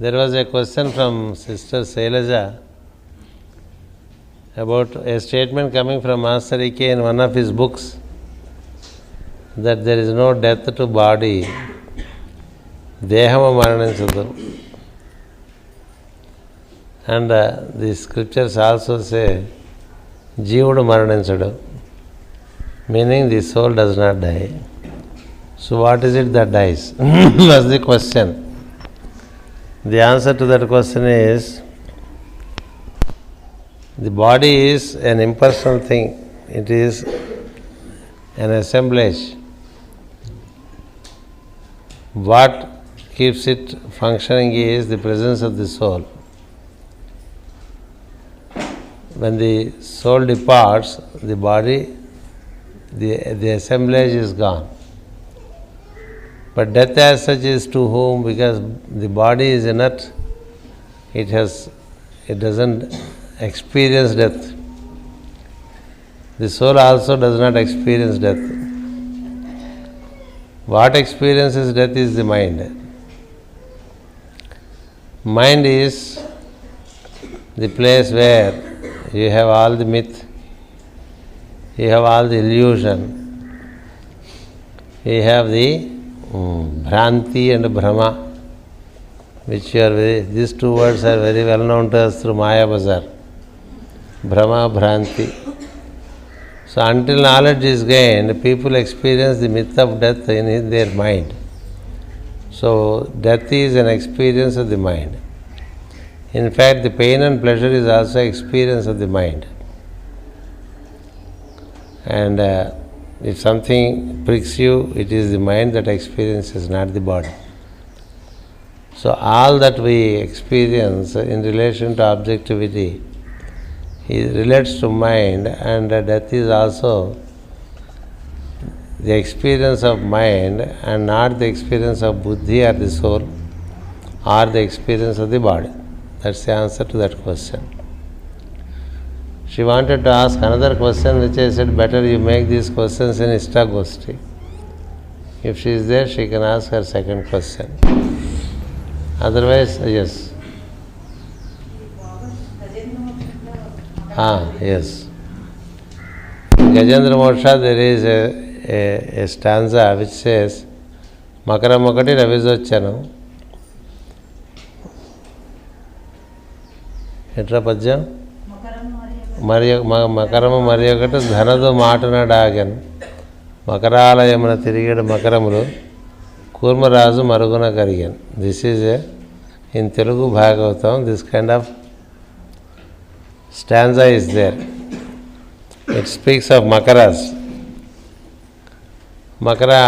There was a question from Sister Sailaja about a statement coming from Master E.K. in one of his books that there is no death to body, dehamu maraninchadu. And the scriptures also say jeevudu maraninchadu, meaning the soul does not die. So what is it that dies? Was the question. The answer to that question is, the body is an impersonal thing. It is an assemblage. What keeps it functioning is the presence of the soul. When the soul departs, the body, the assemblage is gone. But death as such is to whom? Because the body is inert, it doesn't experience death. The soul also does not experience death. What experiences death is the mind. Mind is the place where you have all the myth, you have all the illusion, you have the Bhranti and Brahma, which these two words are very well known to us through Maya Bazar. Brahma, Bhranti. So until knowledge is gained, people experience the myth of death in their mind. So death is an experience of the mind. In fact, the pain and pleasure is also experience of the mind. And if something pricks you, it is the mind that experiences, not the body. So all that we experience in relation to objectivity, it relates to mind, and death is also the experience of mind and not the experience of buddhi or the soul or the experience of the body. That's the answer to that question. She wanted to ask another question, which I said better you make these questions in Ishtagoshti. If she is there, she can ask her second question. Otherwise, yes. Yes. In Gajendra Moksha there is a stanza which says, Makaramokati Ravizochyanam. Etra Pajyam? మకరము మరి ఒకటి ధనదు మాటన డాగన్ మకరాలయమున తిరిగేడు మకరములు కూర్మరాజు మరుగున కరిగాను. This is in Telugu Bhagavatam, this kind of stanza is there. It speaks of makaras. Makara,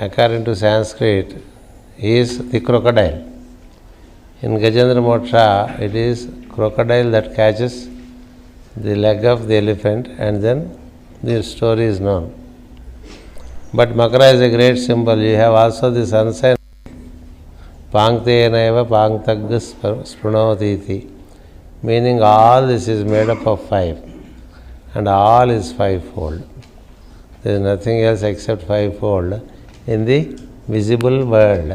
according to Sanskrit, is the crocodile. In Gajendra Moksha, it is crocodile that catches the leg of the elephant, and then the story is known. But Makara is a great symbol. You have also the sun sign, Pangteyanaiva Pangtagga Sprunotiti, meaning all this is made up of five, and all is fivefold. There is nothing else except fivefold in the visible world.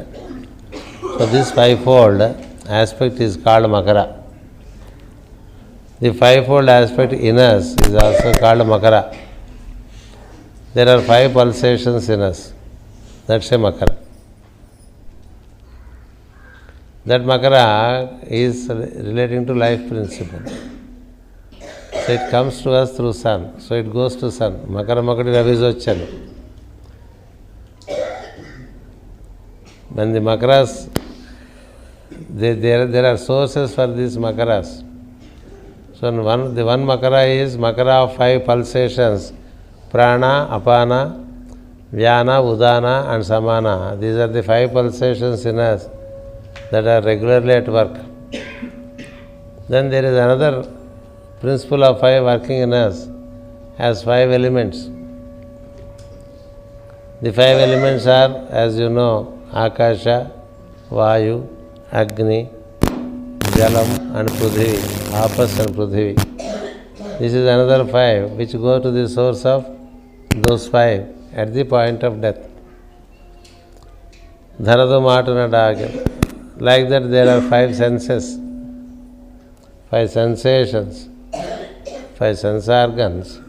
So this fivefold aspect is called Makara. The fivefold aspect in us is also called Makara. There are five pulsations in us. That's a Makara. That Makara is relating to life principle. So it comes to us through sun. So it goes to sun. Makara Makati Ravizochyanam. When the Makaras, there are sources for these Makaras. So the one Makara is Makara of five pulsations: Prana, Apana, Vyana, Udana and Samana. These are the five pulsations in us that are regularly at work. Then there is another principle of five working in us as five elements. The five elements are, as you know, Akasha, Vayu, Agni, Jalam and Prithvi, Apas and Prithvi. This is another five which go to the source of those five at the point of death. Dhanadu Matana Dagan. Like that there are 5 senses, 5 sensations, 5 sense organs,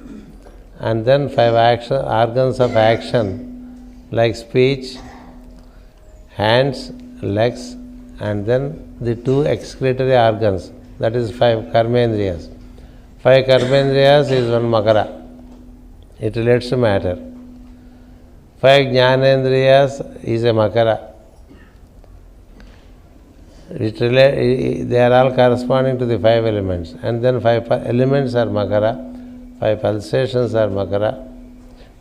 and then 5 organs of action like speech, hands, legs, and then the 2 excretory organs, that is 5 karmendriyas. 5 karmendriyas is 1 makara. It relates to matter. 5 jnanendriyas is a makara. They are all corresponding to the 5 elements. And then 5 elements are makara, 5 pulsations are makara,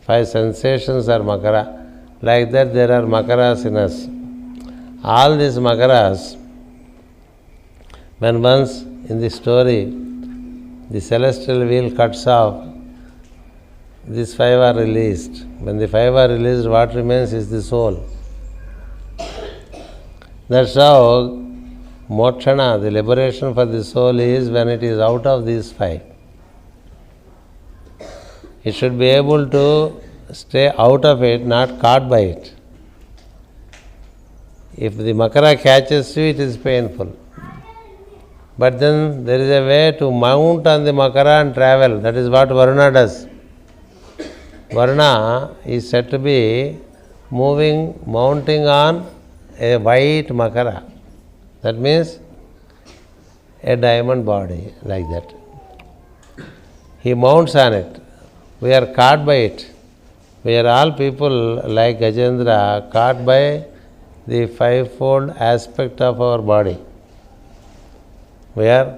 5 sensations are makara. Like that there are makaras in us. All these makaras, when once in the story the celestial wheel cuts off, these 5 are released. When the 5 are released, what remains is the soul. That's how mokshana, the liberation for the soul, is when it is out of these 5. It should be able to stay out of it, not caught by it. If the makara catches you, it is painful. But then there is a way to mount on the makara and travel. That is what Varuna does. Varuna is said to be mounting on a white makara. That means a diamond body, like that. He mounts on it. We are caught by it. We are all people like Gajendra, caught by the 5-fold aspect of our body. We are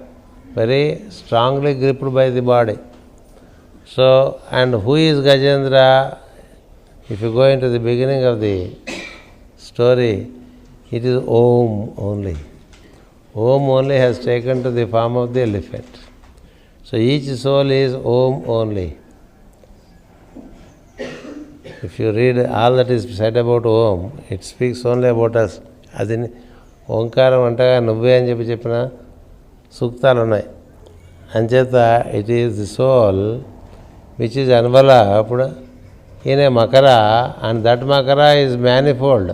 very strongly gripped by the body. So, and who is Gajendra? If you go into the beginning of the story, it is Om only. Om only has taken to the form of the elephant. So each soul is Om only. If you read all that is said about Om, it speaks only about us. అది ఓంకారం అంటగా నువ్వే అని చెప్పిన సూక్తాలు ఉన్నాయి. అంచేత it is the soul which is enveloped in a makara, and that makara is manifold.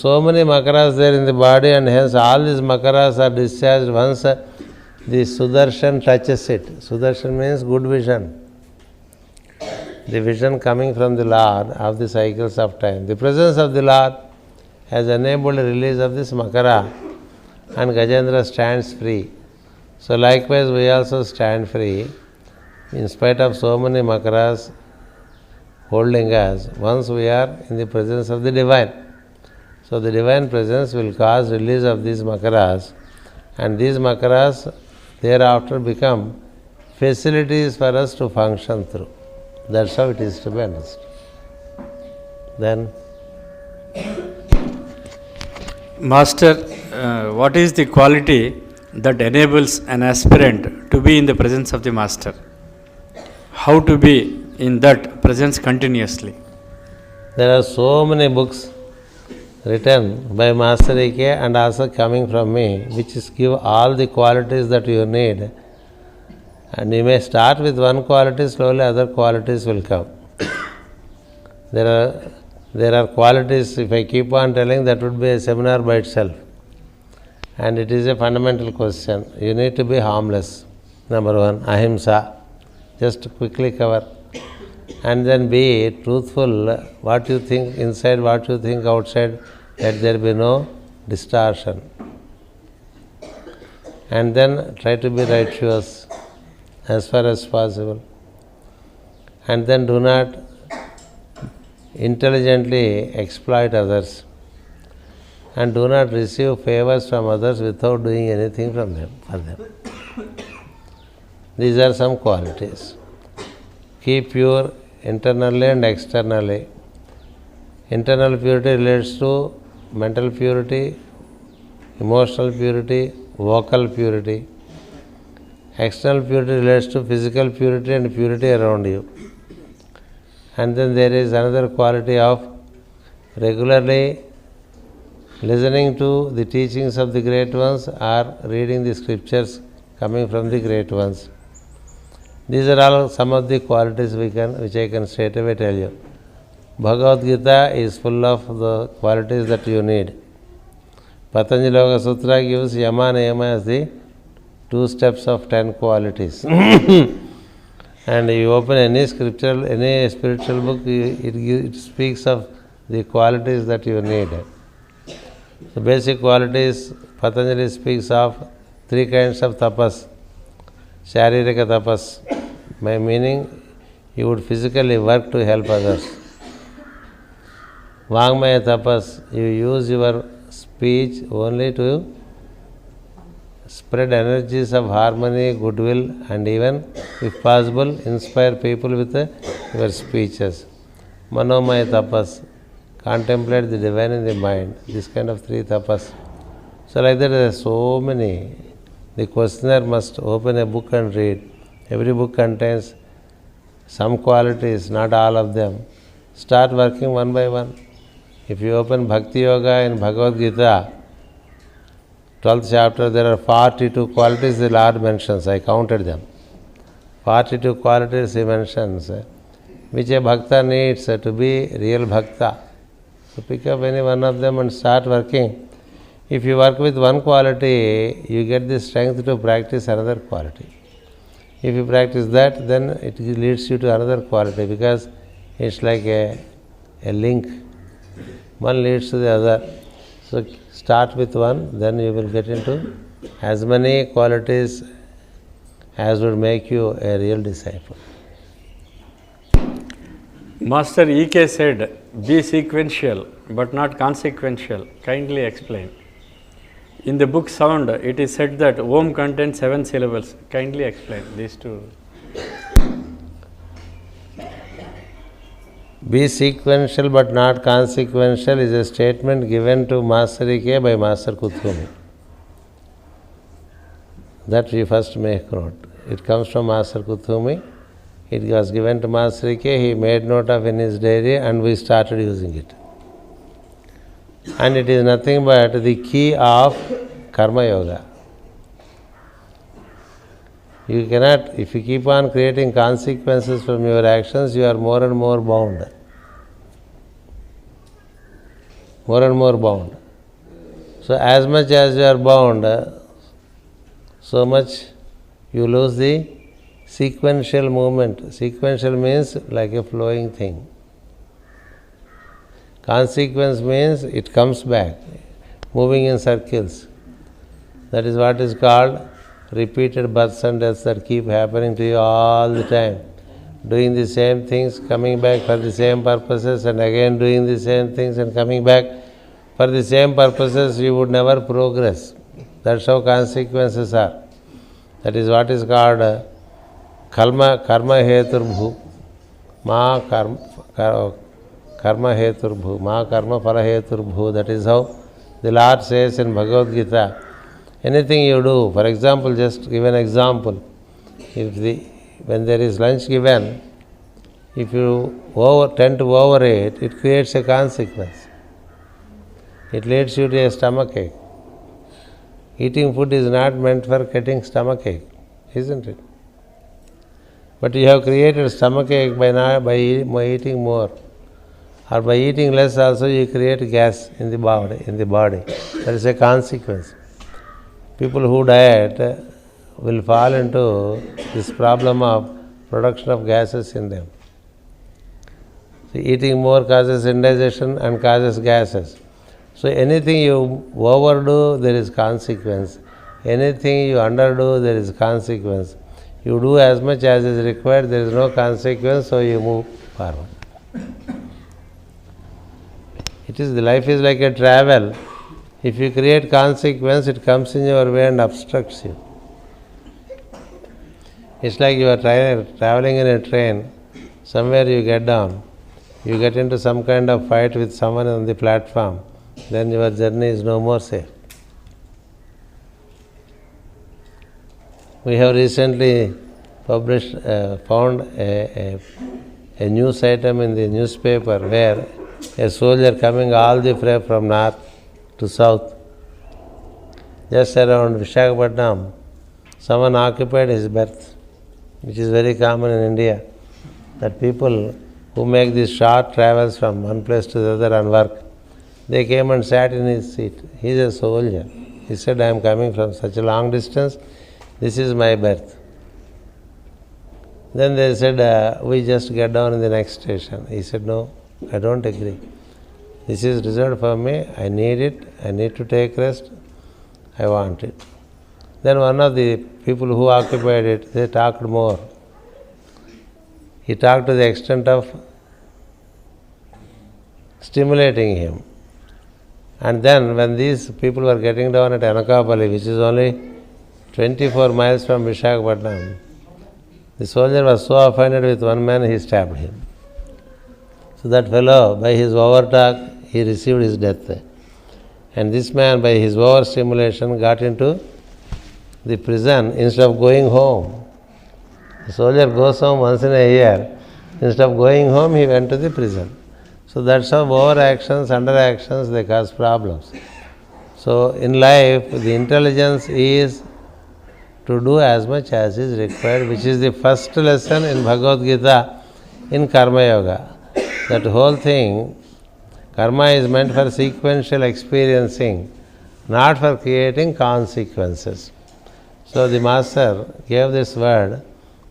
So many makaras there in the body, and hence all these makaras are discharged once the Sudarshan touches it. Sudarshan means good vision. The vision coming from the Lord of the cycles of time. The presence of the Lord has enabled the release of this makara, and Gajendra stands free. So likewise we also stand free in spite of so many makaras holding us, once we are in the presence of the Divine. So the Divine presence will cause release of these makaras, and these makaras thereafter become facilities for us to function through. That's how it is to be understood. Then, Master, what is the quality that enables an aspirant to be in the presence of the Master? How to be in that presence continuously? there are so many books written by Master A.K. and also coming from me, which give all the qualities that you need. And you may start with one quality, slowly other qualities will come. There are qualities, if I keep on telling, that would be a seminar by itself. And it is a fundamental question. You need to be harmless. Number one, ahimsa. Just quickly cover. And then be truthful. What you think inside, what you think outside, let there be no distortion. And then try to be righteous as far as possible. And then do not intelligently exploit others. And do not receive favors from others without doing anything for them. These are some qualities. Keep pure internally and externally. Internal purity relates to mental purity, emotional purity, vocal purity. External purity relates to physical purity and purity around you. And then there is another quality of regularly listening to the teachings of the great ones or reading the scriptures coming from the great ones. These are all some of the qualities which I can straight away tell you. Bhagavad Gita is full of the qualities that you need. Patanjali Yoga Sutra gives Yama and Niyama as the 2 steps of 10 qualities. And you open any scriptural, any spiritual book, it speaks of the qualities that you need. The basic qualities, Patanjali speaks of 3 kinds of tapas. Sharirika tapas, by meaning you would physically work to help others. Vangmaya tapas, you use your speech only to spread energies of harmony, goodwill, and even, if possible, inspire people with your speeches. Manomaya tapas, contemplate the divine in the mind. This kind of 3 tapas. So like that there are so many. The questioner must open a book and read. Every book contains some qualities, not all of them. Start working one by one. If you open Bhakti Yoga in Bhagavad Gita, 12th chapter, there are 42 qualities the Lord mentions. I counted them. 42 qualities he mentions, which a bhakta needs to be real bhakta. So pick up any one of them and start working. If you work with one quality, you get the strength to practice another quality. If you practice that, then it leads you to another quality, because it's like a link. One leads to the other. So start with one, then you will get into as many qualities as would make you a real disciple. Master E.K. said, be sequential but not consequential. Kindly explain. In the book Sound, it is said that Om contains 7 syllables. Kindly explain these 2. Be sequential but not consequential is a statement given to Master E.K. by Master Kuthumi. That we first make note. It comes from Master Kuthumi. It was given to Master E.K. He made note of in his diary and we started using it. And it is nothing but the key of Karma Yoga. You cannot, if you keep on creating consequences from your actions, you are more and more bound. More and more bound. So as much as you are bound, so much you lose the sequential movement. Sequential means like a flowing thing. Consequence means it comes back, moving in circles. That is what is called repeated births and deaths that keep happening to you all the time. Doing the same things, coming back for the same purposes, and again doing the same things and coming back for the same purposes, you would never progress. That's how consequences are. That is what is called karma heturbhu. Ma karma heturbhu. Ma karma phala heturbhu. That is how the Lord says in Bhagavad Gita. Anything you do, for example, just give an example. When there is lunch given, if you tend to overeat, it creates a consequence. It leads you to a stomachache. Eating food is not meant for getting stomachache, isn't it? But you have created stomachache by eating more. Or by eating less also you create gas in the body. That is a consequence. People who diet will fall into this problem of production of gases in them. So eating more causes indigestion and causes gases. So anything you overdo, there is consequence. Anything you underdo, there is consequence. You do as much as is required, there is no consequence, so you move forward. The life is like a travel. If you create consequence, it comes in your way and obstructs you. It's like you are traveling in a train. Somewhere you get down. You get into some kind of fight with someone on the platform. Then your journey is no more safe. We have recently found a news item in the newspaper where a soldier coming all the way from north to south, just around Visakhapatnam, someone occupied his berth, which is very common in India, that people who make these short travels from one place to the other and work, They came and sat in his seat. He is a soldier. He said, I am coming from such a long distance. This is my berth. Then they said, we just get down in the next station. He said, no, I don't agree. This is reserved for me. I need it. I need to take rest. I want it. Then one of the people who occupied it, they talked more. He talked to the extent of stimulating him. And then when these people were getting down at Anakapalli, which is only 24 miles from Visakhapatnam, the soldier was so offended with one man, he stabbed him. So that fellow, by his overtalk, he received his death. And this man, by his overstimulation, got into the prison instead of going home. The soldier goes home once in a year. Instead of going home, he went to the prison. So that's how overactions, underactions, they cause problems. So in life, the intelligence is to do as much as is required, which is the first lesson in Bhagavad Gita in Karma Yoga. That whole thing, karma is meant for sequential experiencing, not for creating consequences. So the master gave this word,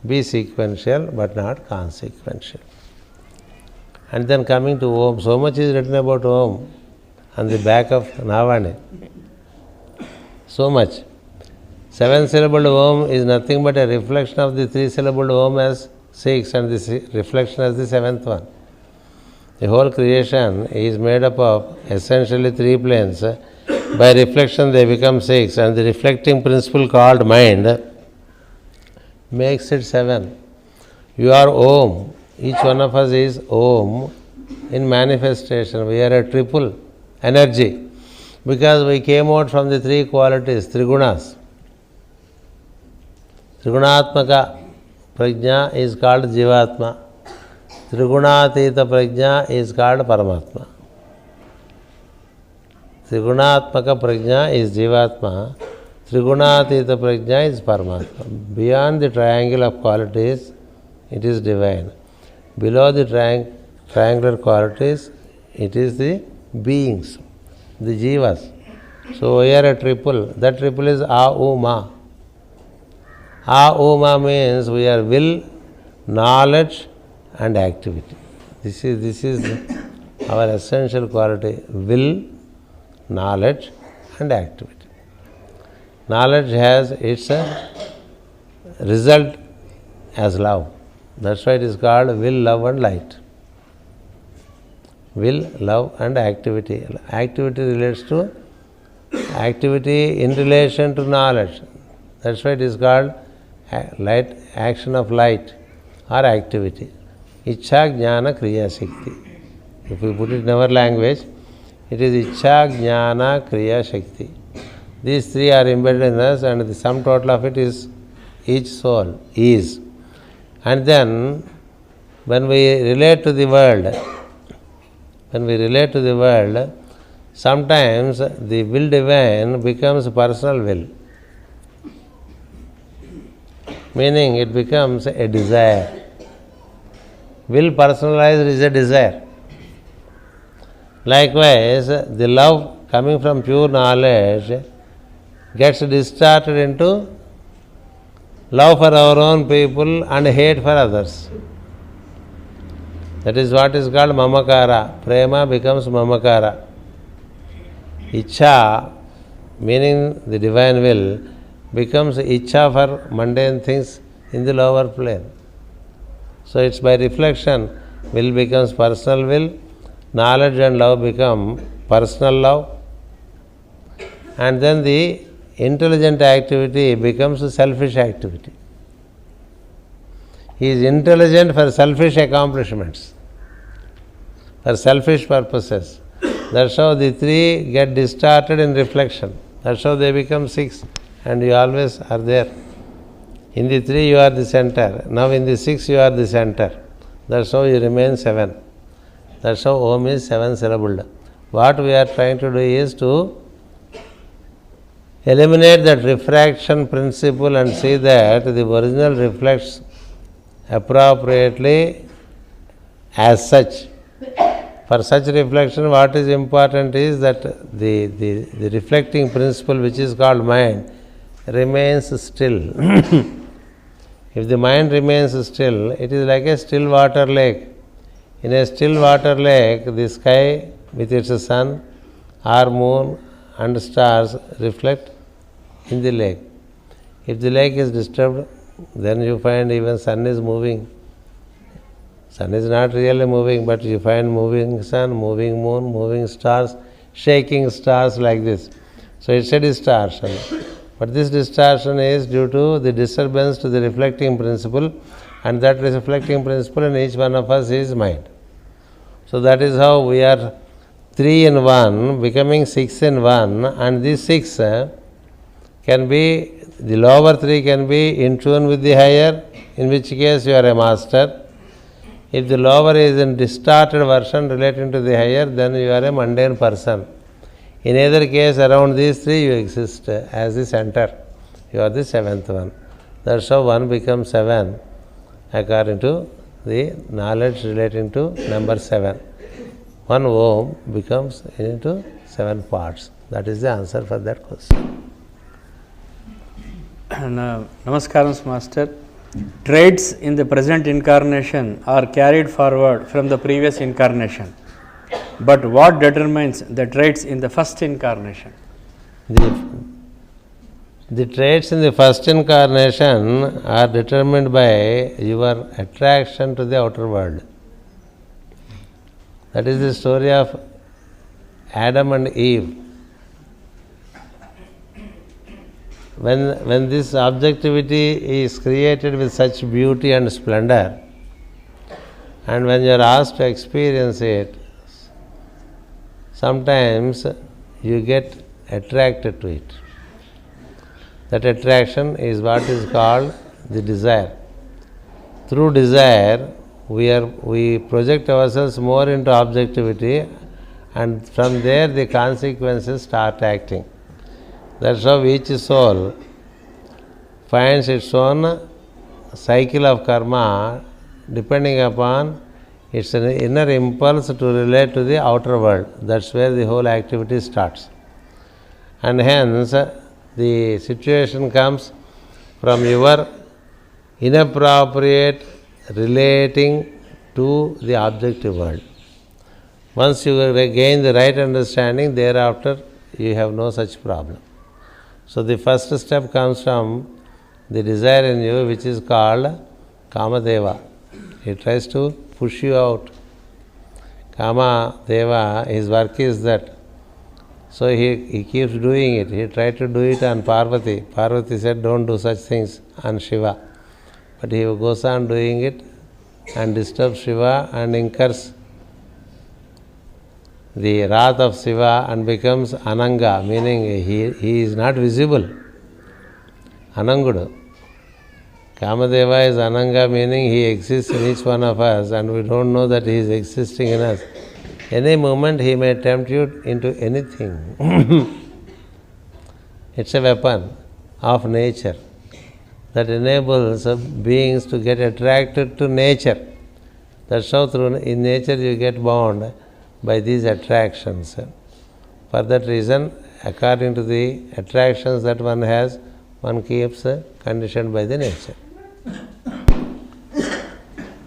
be sequential but not consequential. And then coming to Om, so much is written about Om on the back of Navani. So much. 7-syllabled Om is nothing but a reflection of the 3-syllabled Om as 6 and the reflection as the 7th one. The whole creation is made up of essentially 3 planes. By reflection they become 6, and the reflecting principle called mind makes it 7. You are Om. Each one of us is Om in manifestation. We are a triple energy because we came out from the 3 qualities, Trigunas. Trigunatmaka Prajna is called Jivatma. Trigunatita Prajna is called Paramatma. Trigunatmaka Prajna is Jivatma. Trigunatita Prajna is Paramatma. Beyond the triangle of qualities, it is divine. Below the triangular qualities, it is the beings, the jivas. So we are a triple. That triple is A-U-Ma. A-U-Ma means we are will, knowledge and activity. This is our essential quality. Will, knowledge and activity. Knowledge has its result as love. That's why it is called will, love and light. Will, love and activity. Activity relates to activity in relation to knowledge. That's why it is called light, action of light or activity. Ichha, Jnana, Kriya, Shakti. If we put it in our language, it is Ichha, Jnana, Kriya, Shakti. These 3 are embedded in us, and the sum total of it is each soul, is. And then, when we relate to the world, sometimes the will divine becomes personal will. Meaning it becomes a desire. Will personalized is a desire. Likewise, the love coming from pure knowledge gets distorted into love for our own people and hate for others. That is what is called mamakara. Prema becomes mamakara. Ichha, meaning the divine will, becomes ichha for mundane things in the lower plane. So it's by reflection, will becomes personal will, knowledge and love become personal love, and then the intelligent activity becomes a selfish activity. He is intelligent for selfish accomplishments, for selfish purposes. That's how the 3 get distorted in reflection. That's how they become 6, and you always are there. In the 3 you are the center. Now in the 6 you are the center. That's how you remain 7. That's how Om is 7-syllabled. What we are trying to do is to eliminate that refraction principle and see that the original reflects appropriately as such. For such reflection, what is important is that the reflecting principle, which is called mind, remains still. If the mind remains still, it is like a still water lake. In a still water lake, the sky with its sun or moon and stars reflect in the lake. If the lake is disturbed, then you find even sun is moving. Sun is not really moving, but you find moving sun, moving moon, moving stars, shaking stars like this. So it's a distortion. But this distortion is due to the disturbance to the reflecting principle, and that reflecting principle in each one of us is mind. So that is how we are 3 in 1, becoming 6 in 1, and these 6 can be, the lower 3 can be in tune with the higher, in which case you are a master. If the lower is in distorted version relating to the higher, then you are a mundane person. In either case, around these 3 you exist as the center. You are the 7th one. That's how 1 becomes 7 according to the knowledge relating to number 7. 1 Om becomes into 7 parts. That is the answer for that question. Namaskaram, Master. Traits in the present incarnation are carried forward from the previous incarnation. But what determines the traits in the first incarnation? The traits in the first incarnation are determined by your attraction to the outer world. That is the story of Adam and Eve. When this objectivity is created with such beauty and splendor, and when you are asked to experience it, sometimes you get attracted to it. That attraction is what is called the desire. Through desire, we project ourselves more into objectivity, and from there the consequences start acting. That's how each soul finds its own cycle of karma depending upon its inner impulse to relate to the outer world. That's where the whole activity starts. And hence, the situation comes from your inappropriate relating to the objective world. Once you gain the right understanding, thereafter you have no such problem. So the first step comes from the desire in you, which is called Kamadeva. He tries to push you out. Kamadeva, his work is that. So he keeps doing it. He tried to do it on Parvati. Parvati said, don't do such things on Shiva. But he goes on doing it and disturbs Shiva and incurs the wrath of Shiva and becomes Ananga, meaning he is not visible. Anangudu. Kamadeva is Ananga, meaning he exists in each one of us and we don't know that he is existing in us. Any moment he may tempt you into anything. It's a weapon of nature that enables beings to get attracted to nature. That's how in nature you get bound by these attractions. For that reason, according to the attractions that one has, one keeps conditioned by the nature.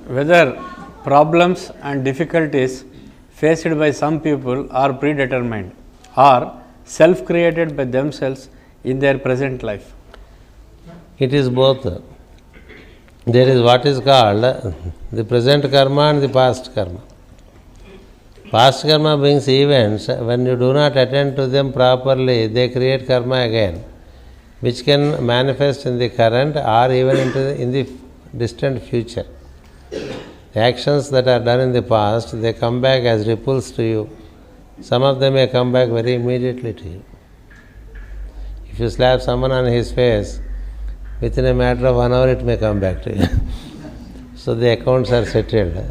Whether problems and difficulties faced by some people are predetermined or self-created by themselves in their present life? It is both. There is what is called the present karma and the past karma. Past karma brings events. When you do not attend to them properly, they create karma again, which can manifest in the current or even in the distant future. The actions that are done in the past, they come back as ripples to you. Some of them may come back very immediately to you. If you slap someone on his face, within a matter of 1 hour it may come back to you. So the accounts are settled.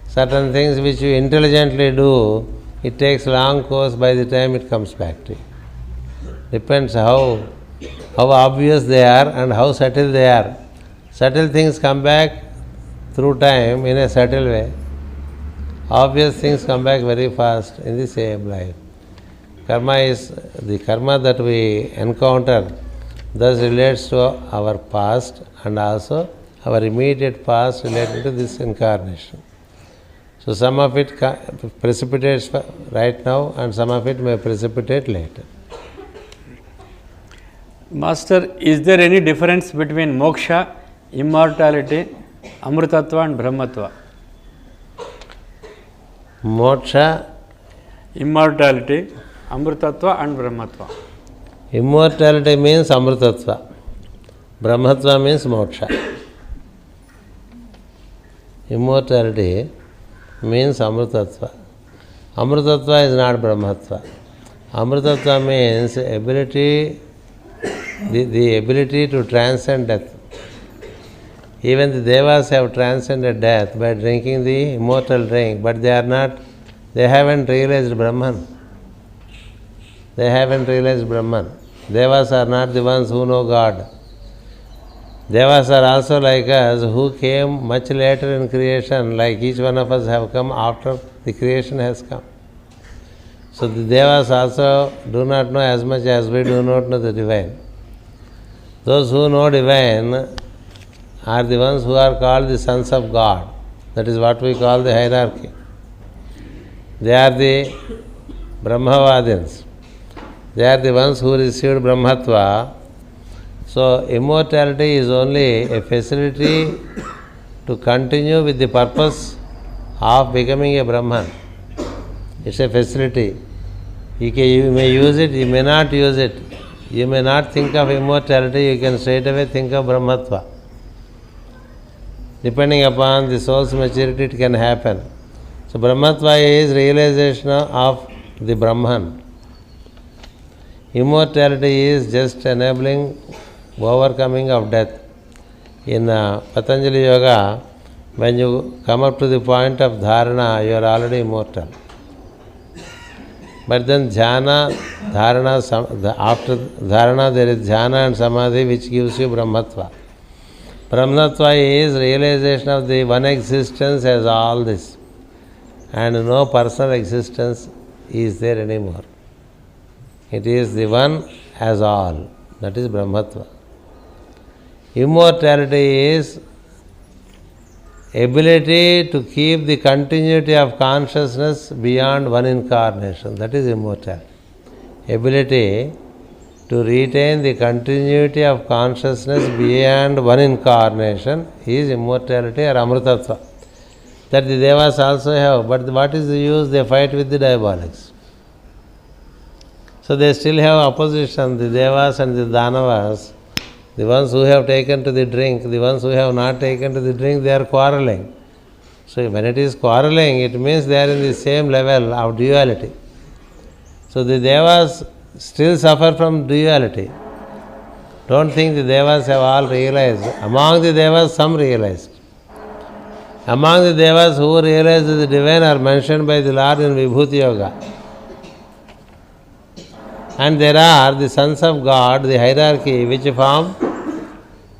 Certain things which you intelligently do, it takes long course by the time it comes back to you. Depends how obvious they are and how subtle they are. Subtle things come back through time in a subtle way. obvious things come back very fast in the same life. Karma is the karma that we encounter, thus relates to our past and also our immediate past related to this incarnation. So some of it precipitates right now and some of it may precipitate later. Master, is there any difference between moksha, immortality, amrutatva and brahmatva? Moksha, immortality, amrutatva and brahmatva. Immortality means amrutatva. Brahmatva means moksha. Immortality means amrutatva. Amrutatva is not brahmatva. Amrutatva means ability, the ability to transcend death. Even the devas have transcended death by drinking the immortal drink, but they haven't realized Brahman. They haven't realized Brahman. Devas are not the ones who know God. Devas are also like us, who came much later in creation, like each one of us have come after the creation has come. So the Devas also do not know as much as we do not know the divine. Those who know divine are the ones who are called the sons of God. That is what we call the hierarchy. They are the Brahmavadins. They are the ones who received Brahmatva. So immortality is only a facility to continue with the purpose of becoming a Brahman. It's a facility. You may use it, you may not use it. You may not think of immortality, you can straight away think of Brahmatva. Depending upon the soul's maturity, it can happen. So Brahmatva is realization of the Brahman. Immortality is just enabling overcoming of death. In Patanjali Yoga, when you come up to the point of dharana, you are already immortal. But then dhyana, dharana, after dharana there is dhyana and samadhi which gives you Brahmatva. Brahmatva is realization of the one existence as all this. And no personal existence is there anymore. It is the one as all. That is Brahmatva. Immortality is ability to keep the continuity of consciousness beyond one incarnation. That is immortality. Ability to retain the continuity of consciousness beyond one incarnation is immortality or amrutatva. That the devas also have. But what is the use? They fight with the diabolics. So they still have opposition, the devas and the danavas. The ones who have taken to the drink, the ones who have not taken to the drink, they are quarreling. So when it is quarreling, it means they are in the same level of duality. So the devas still suffer from duality. Don't think the devas have all realized. Among the devas, some realized. Among the devas who realized the divine are mentioned by the Lord in Vibhuti Yoga. And there are the sons of God, the hierarchy, which form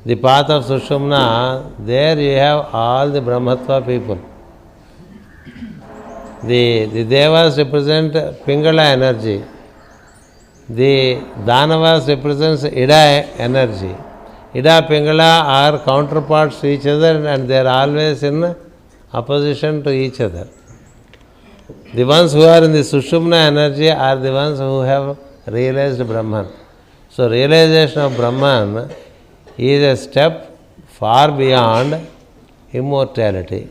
the path of Sushumna. There you have all the Brahmatva people. The Devas represent Pingala energy. The Danavas represents Ida energy. Ida, Pingala are counterparts to each other and they are always in opposition to each other. The ones who are in the Sushumna energy are the ones who have realized Brahman. So realization of Brahman is a step far beyond immortality.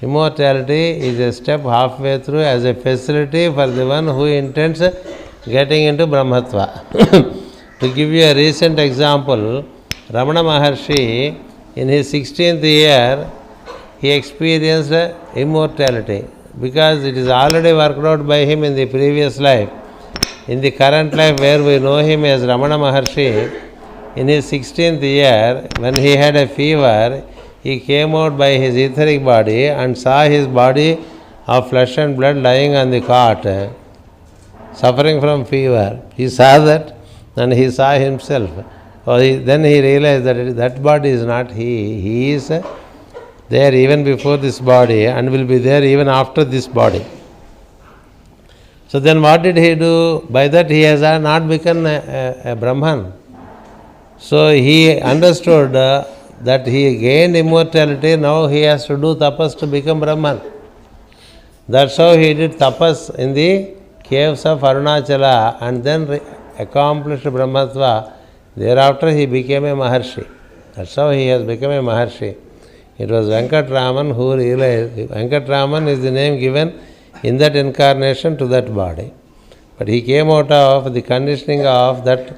Immortality is a step halfway through as a facility for the one who intends getting into Brahmatva. To give you a recent example, Ramana Maharshi, in his 16th year, he experienced immortality because it is already worked out by him in the previous life. In the current life where we know him as Ramana Maharshi, in his 16th year, when he had a fever, he came out by his etheric body and saw his body of flesh and blood lying on the cot, suffering from fever. He saw that and he saw himself. Then he realized that that body is not he. He is the there even before this body and will be there even after this body. So then what did he do? By that he has not become a Brahman. So he understood that he gained immortality, now he has to do tapas to become Brahman. That's how he did tapas in the caves of Arunachala and then accomplished Brahmatva. Thereafter he became a Maharshi. That's how he has become a Maharshi. It was Venkatraman who realized, Venkatraman is the name given in that incarnation to that body. But he came out of the conditioning of that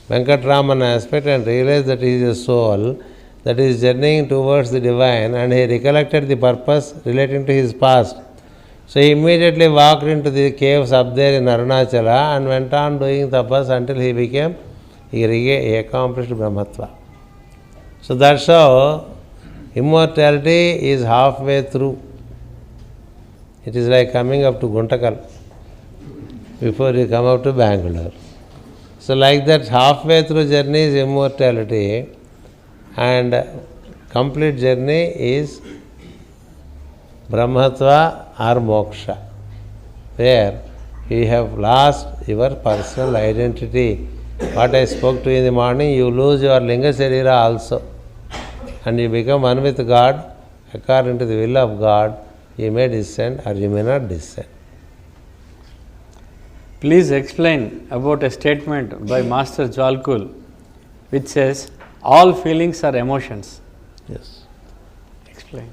Venkatraman aspect and realized that he is a soul that is journeying towards the divine, and he recollected the purpose relating to his past. So he immediately walked into the caves up there in Arunachala and went on doing tapas until he accomplished Brahmatva. So that's how immortality is halfway through. It is like coming up to Guntakal before you come up to Bangalore. So like that, halfway through journey is immortality, and complete journey is Brahmatva or Moksha, where you have lost your personal identity. What I spoke to you in the morning, you lose your Linga Sharira also, and you become one with God according to the will of God. You may descend or you may not descend. Please explain about a statement by Master Jwalkul which says, all feelings are emotions. Yes. Explain.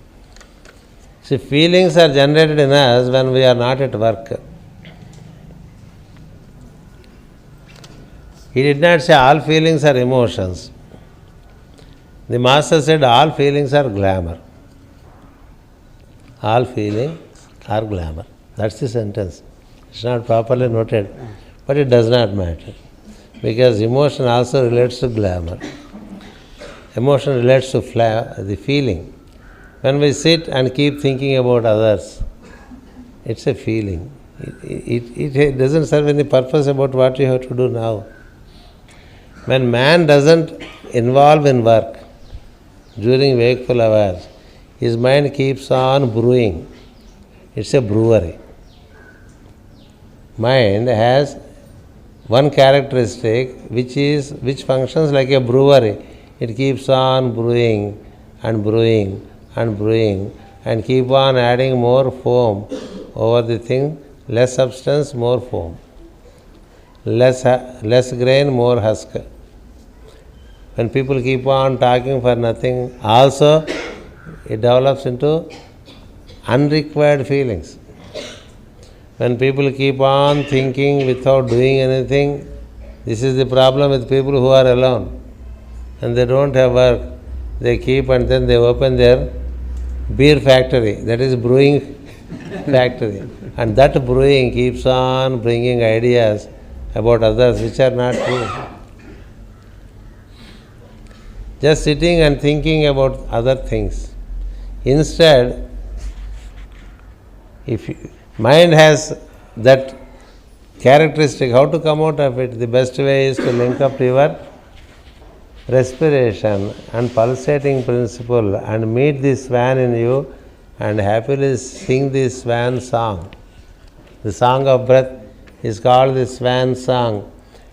See, feelings are generated in us when we are not at work. He did not say all feelings are emotions. The Master said all feelings are glamour. All feelings are glamour. That's the sentence. It's not properly noted, but it does not matter. Because emotion also relates to glamour. Emotion relates to the feeling. When we sit and keep thinking about others, it's a feeling. It doesn't serve any purpose about what you have to do now. When man doesn't involve in work during wakeful hours, his mind keeps on brewing. It's a brewery. Mind has one characteristic which functions like a brewery. It keeps on brewing and brewing and brewing and keep on adding more foam over the thing. Less substance, more foam. Less grain, more husk. When people keep on talking for nothing, also it develops into unrequired feelings. When people keep on thinking without doing anything, this is the problem with people who are alone and they don't have work. They keep and then they open their beer factory, that is brewing factory. And that brewing keeps on bringing ideas about others which are not true. Just sitting and thinking about other things. Instead, if mind has that characteristic, how to come out of it? The best way is to link up to your respiration and pulsating principle and meet the swan in you and happily sing the swan song. The song of breath is called the swan song.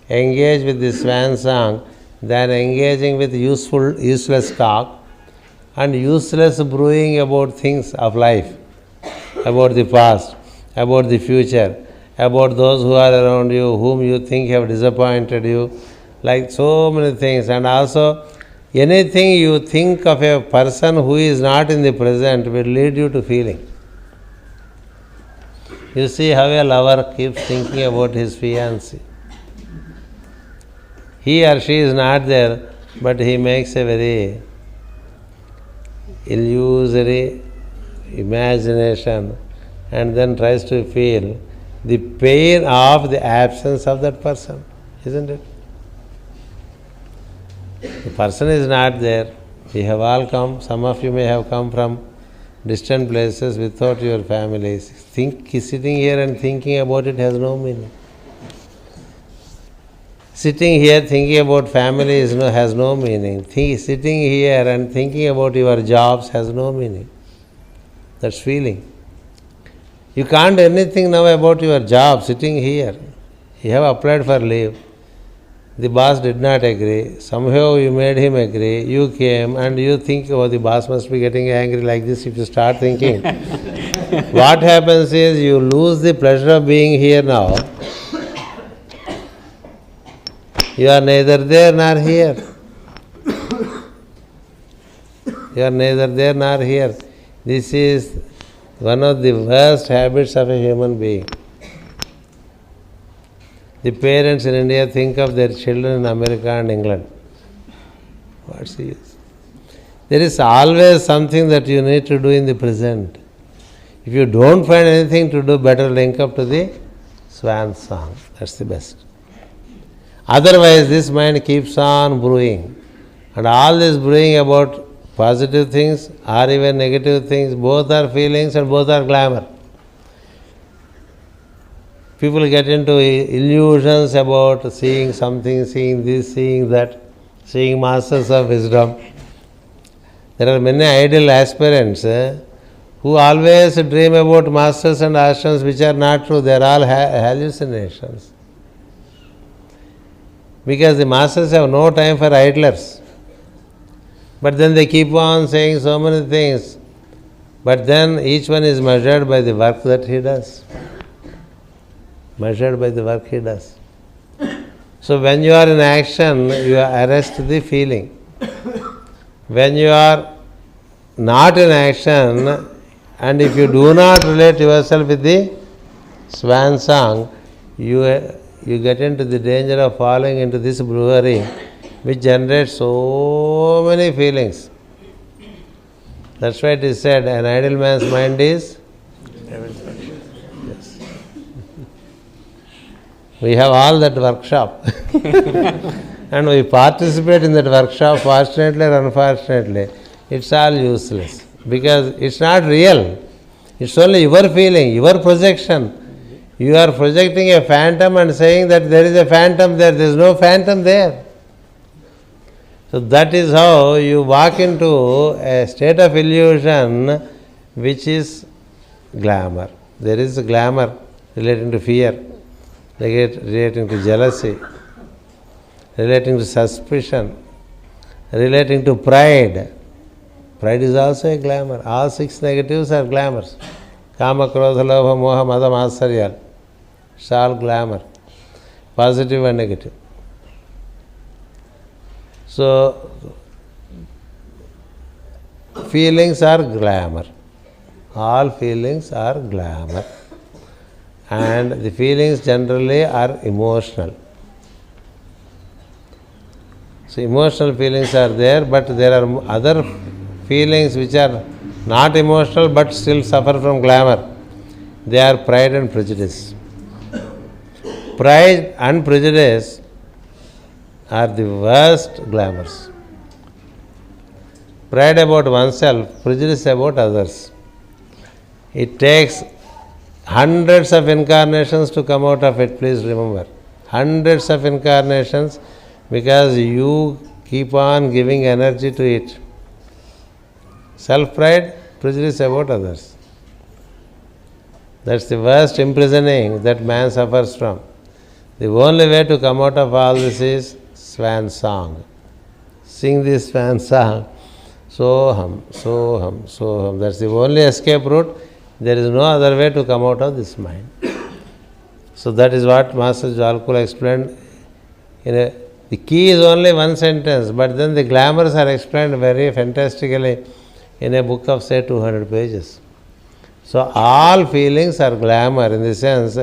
Engage with the swan song than engaging with useless talk and useless brewing about things of life, about the past, about the future, about those who are around you, whom you think have disappointed you, like so many things. And also, anything you think of a person who is not in the present will lead you to feeling. You see how a lover keeps thinking about his fiancée. He or she is not there, but he makes a very illusory imagination and then tries to feel the pain of the absence of that person, isn't it? The person is not there. We have all come, some of you may have come from distant places without your families. Sitting here and thinking about it has no meaning. Sitting here thinking about family has no meaning. Sitting here and thinking about your jobs has no meaning. That's feeling. You can't do anything now about your job sitting here. You have applied for leave. The boss did not agree. Somehow you made him agree. You came and you think, oh, the boss must be getting angry like this. If you start thinking, what happens is you lose the pleasure of being here now. You are neither there nor here. You are neither there nor here. This is one of the worst habits of a human being. The parents in India think of their children in America and England. What's the use? There is always something that you need to do in the present. If you don't find anything to do, better link up to the swan song. That's the best. Otherwise, this mind keeps on brewing. And all this brewing about positive things or even negative things, both are feelings and both are glamour. People get into illusions about seeing something, seeing this, seeing that, seeing masters of wisdom. There are many ideal aspirants who always dream about masters and ashrams which are not true. They are all hallucinations. Because the masters have no time for idlers. But then they keep on saying so many things. But then each one is measured by the work that he does. Measured by the work he does. So when you are in action, you arrest the feeling. When you are not in action, and if you do not relate yourself with the swan song, you get into the danger of falling into this brewery which generates so many feelings. That's why it is said, an idle man's mind is... Yes. We have all that workshop. And we participate in that workshop, fortunately or unfortunately. It's all useless. Because it's not real. It's only your feeling, your projection. You are projecting a phantom and saying that there is a phantom there. There is no phantom there. So that is how you walk into a state of illusion which is glamour. There is glamour relating to fear, relating to jealousy, relating to suspicion, relating to pride. Pride is also a glamour. All 6 negatives are glamours. Kama, Krodha, Lobha, Moha, Mada, Matsarya. It's all glamour. Positive and negative. So, feelings are glamour. All feelings are glamour. And the feelings generally are emotional. So, emotional feelings are there, but there are other feelings which are not emotional but still suffer from glamour. They are pride and prejudice. Pride and prejudice are the worst glamours. Pride about oneself, prejudice about others. It takes hundreds of incarnations to come out of it, please remember. Hundreds of incarnations, because you keep on giving energy to it. Self-pride, prejudice about others. That's the worst imprisoning that man suffers from. The only way to come out of all this is swan song. Sing this swan song. Soham, soham, soham. That's the only escape route. There is no other way to come out of this mind. So that is what Master Jalkula explained. The key is only one sentence, but then the glamours are explained very fantastically in a book of, say, 200 pages. So all feelings are glamour in the sense,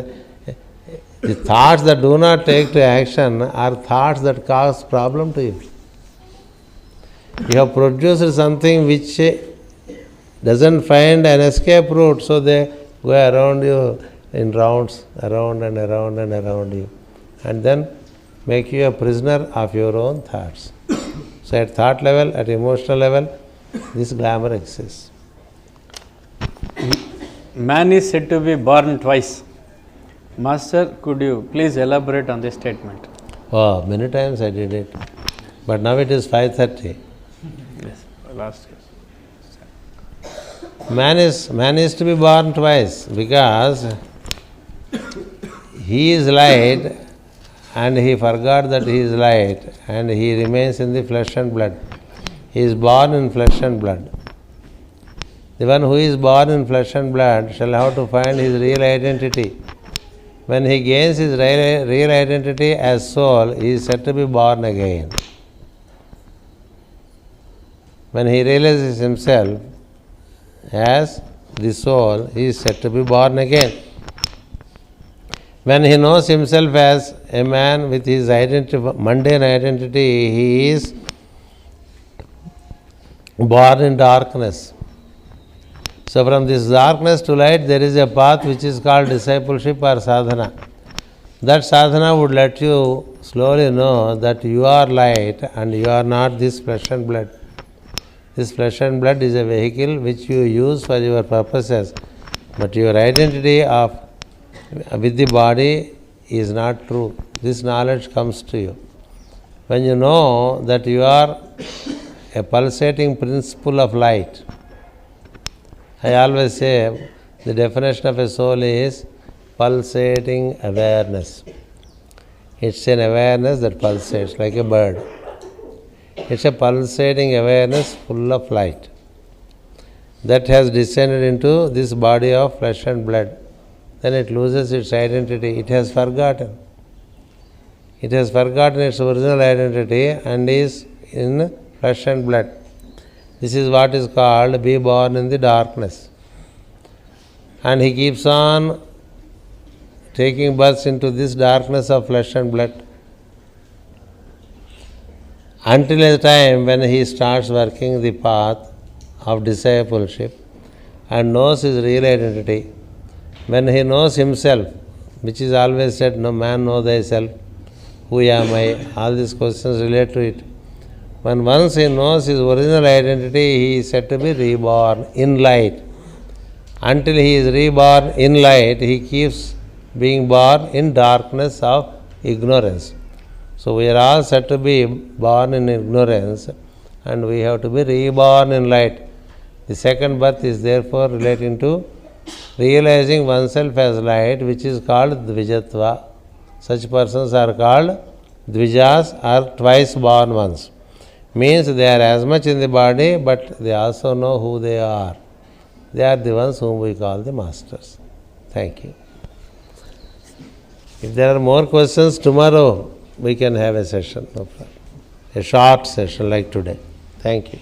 the thoughts that do not take to action are thoughts that cause problem to you. You have produced something which doesn't find an escape route, so they go around you in rounds, around and around and around you, and then make you a prisoner of your own thoughts. So at thought level, at emotional level, this glamour exists. Man is said to be born twice. Master, could you please elaborate on this statement? Oh, many times I did it. But now it is 5:30. Yes, last year. Man is to be born twice because he is light and he forgot that he is light and he remains in the flesh and blood. He is born in flesh and blood. The one who is born in flesh and blood shall have to find his real identity. When he gains his real identity as soul, he is said to be born again. When he realizes himself as the soul, he is said to be born again. When he knows himself as a man with his mundane identity, he is born in darkness. So from this darkness to light, there is a path which is called discipleship or sadhana. That sadhana would let you slowly know that you are light and you are not this flesh and blood. This flesh and blood is a vehicle which you use for your purposes, but your identity with the body is not true. This knowledge comes to you. When you know that you are a pulsating principle of light, I always say the definition of a soul is pulsating awareness. It's an awareness that pulsates like a bird. It's a pulsating awareness full of light that has descended into this body of flesh and blood. Then it loses its identity. It has forgotten. It has forgotten its original identity and is in flesh and blood. This is what is called be born in the darkness. And he keeps on taking birth into this darkness of flesh and blood until a time when he starts working the path of discipleship and knows his real identity. When he knows himself, which is always said, no man know thyself, who am I? All these questions relate to it. When once he knows his original identity, he is said to be reborn in light. Until he is reborn in light, he keeps being born in darkness of ignorance. So we are all said to be born in ignorance and we have to be reborn in light. The second birth is therefore relating to realizing oneself as light, which is called Dvijatva. Such persons are called Dvijas or twice born ones. Means they are as much in the body, but they also know who they are. They are the ones whom we call the masters. Thank you. If there are more questions, tomorrow we can have a session. No problem. A short session like today. Thank you.